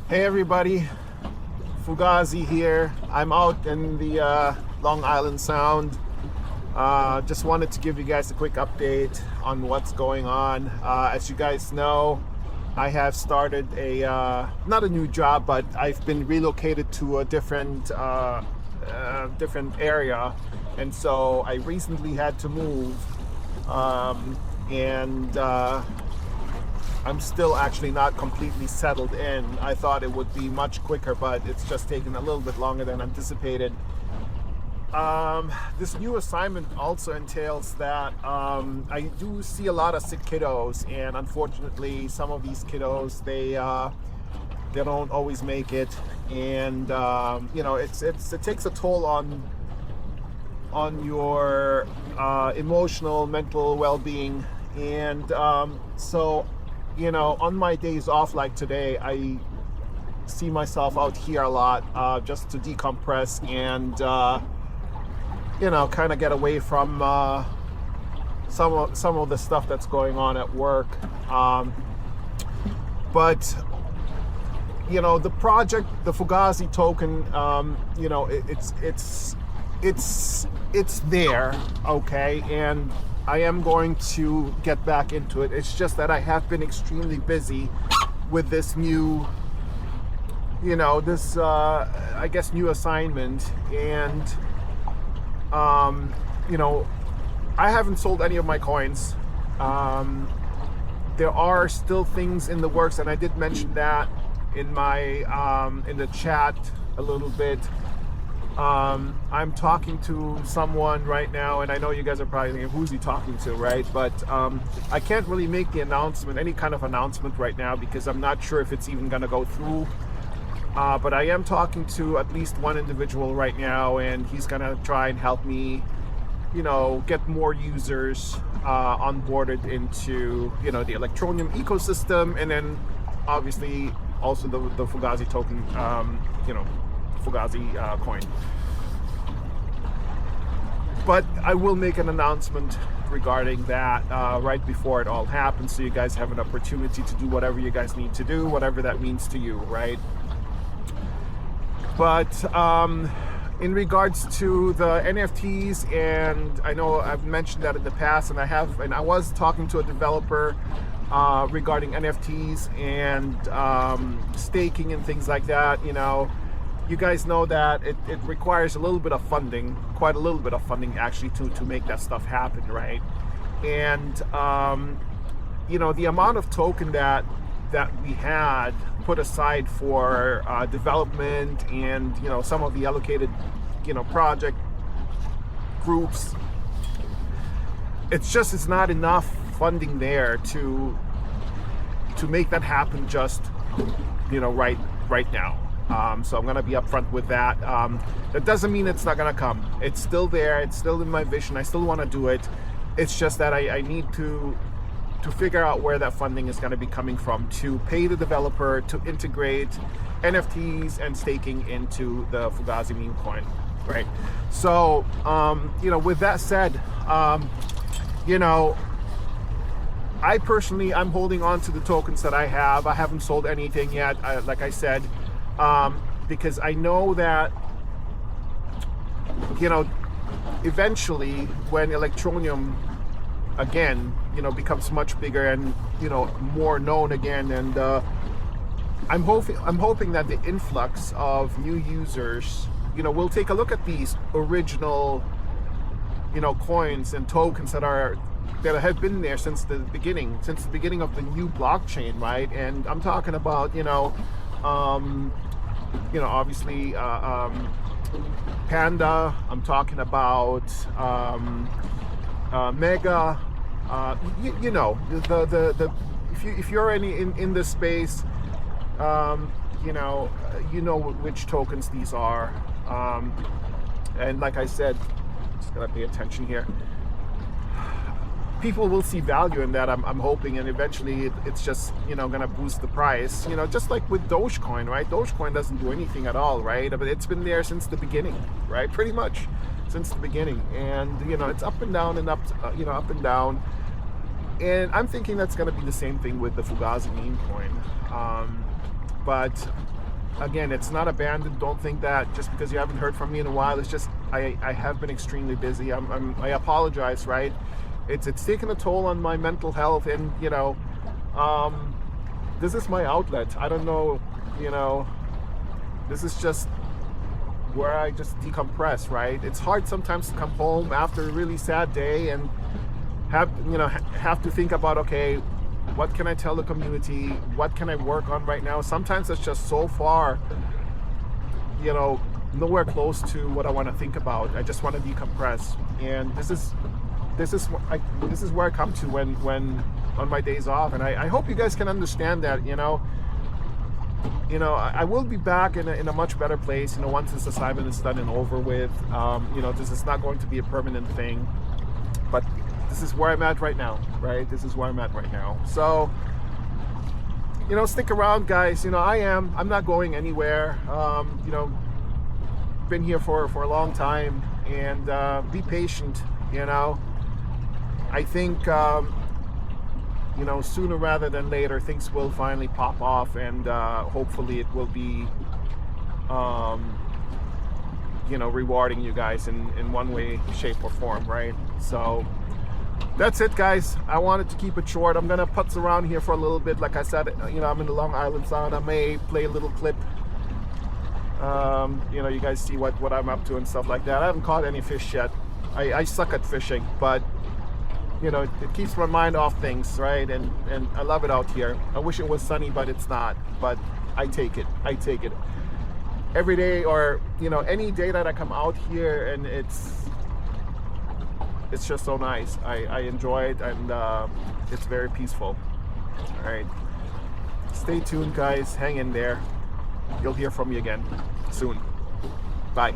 Hey everybody, Fugazi here. I'm out in the Long Island Sound. Just wanted to give you guys a quick update on what's going on. As you guys know, I have started not a new job, but I've been relocated to a different area, and so I recently had to move, and I'm still actually not completely settled in. I thought it would be much quicker, but it's just taken a little bit longer than anticipated. This new assignment also entails that I do see a lot of sick kiddos, and unfortunately some of these kiddos, they don't always make it, and it takes a toll on your emotional, mental well-being. And so on my days off like today, I see myself out here a lot, just to decompress and kind of get away from some of the stuff that's going on at work. But the project, the Fugazi token, it's there, okay, and I am going to get back into it. It's just that I have been extremely busy with this new, I guess, new assignment. And, I haven't sold any of my coins. There are still things in the works, and I did mention that in my, in the chat a little bit. I'm talking to someone right now, and I know you guys are probably thinking, who's he talking to, right? But I can't really make the announcement, any kind of announcement right now, because I'm not sure if it's even going to go through. But I am talking to at least one individual right now, and he's going to try and help me, get more users onboarded into, the Electroneum ecosystem, and then obviously also the Fugazi token, Fugazi coin. But I will make an announcement regarding that right before it all happens, so you guys have an opportunity to do whatever you guys need to do, whatever that means to you, right? But in regards to the NFTs, and I know I've mentioned that in the past, and I was talking to a developer regarding NFTs and staking and things like that. You guys know that it requires a little bit of funding, quite a little bit of funding actually, to make that stuff happen, right? And the amount of token that we had put aside for development and some of the allocated project groups, it's not enough funding there to make that happen just right now. So I'm going to be upfront with that. That doesn't mean it's not going to come. It's still there. It's still in my vision. I still want to do it. It's just that I need to figure out where that funding is going to be coming from to pay the developer to integrate NFTs and staking into the Fugazi meme coin, right? So, with that said, I personally, I'm holding on to the tokens that I have. I haven't sold anything yet, like I said. Because I know that, eventually when Electroneum again, becomes much bigger and, more known again, and I'm hoping that the influx of new users, will take a look at these original, coins and tokens that have been there since the beginning of the new blockchain, right? And I'm talking about, obviously Panda. I'm talking about Mega. If you're in this space, which tokens these are. And like I said, just gotta pay attention here. People will see value in that, I'm hoping, and eventually it's just, gonna boost the price, just like with Dogecoin, right? Dogecoin doesn't do anything at all, right? But it's been there since the beginning, right? Pretty much since the beginning. And, it's up and down and up, up and down. And I'm thinking that's gonna be the same thing with the Fugazi meme coin. But again, it's not abandoned. Don't think that just because you haven't heard from me in a while. It's just I have been extremely busy. I apologize, right? It's taken a toll on my mental health, and you know, this is my outlet. I don't know, you know, this is just where I just decompress, right? It's hard sometimes to come home after a really sad day and have to think about, okay, what can I tell the community? What can I work on right now? Sometimes it's just so far, you know, nowhere close to what I want to think about. I just want to decompress, and this is where I come to when on my days off, and I hope you guys can understand that. You know, I will be back in a much better place. You know, once this assignment is done and over with. You know, this is not going to be a permanent thing, but this is where I'm at right now, right? This is where I'm at right now. So, you know, stick around, guys. You know, I'm not going anywhere. You know, been here for a long time, and be patient. You know, I think you know, sooner rather than later, things will finally pop off, and hopefully it will be you know, rewarding you guys in one way, shape, or form, right? So that's it, guys. I wanted to keep it short. I'm gonna putz around here for a little bit. Like I said, you know, I'm in the Long Island Sound. I may play a little clip. You know, you guys see what I'm up to and stuff like that. I haven't caught any fish yet. I suck at fishing, but you know, it keeps my mind off things, right? And I love it out here. I wish it was sunny, but it's not. But I take it. I take it every day, or you know, any day that I come out here, and it's just so nice. I enjoy it, and it's very peaceful. All right, stay tuned, guys. Hang in there. You'll hear from me again soon. Bye.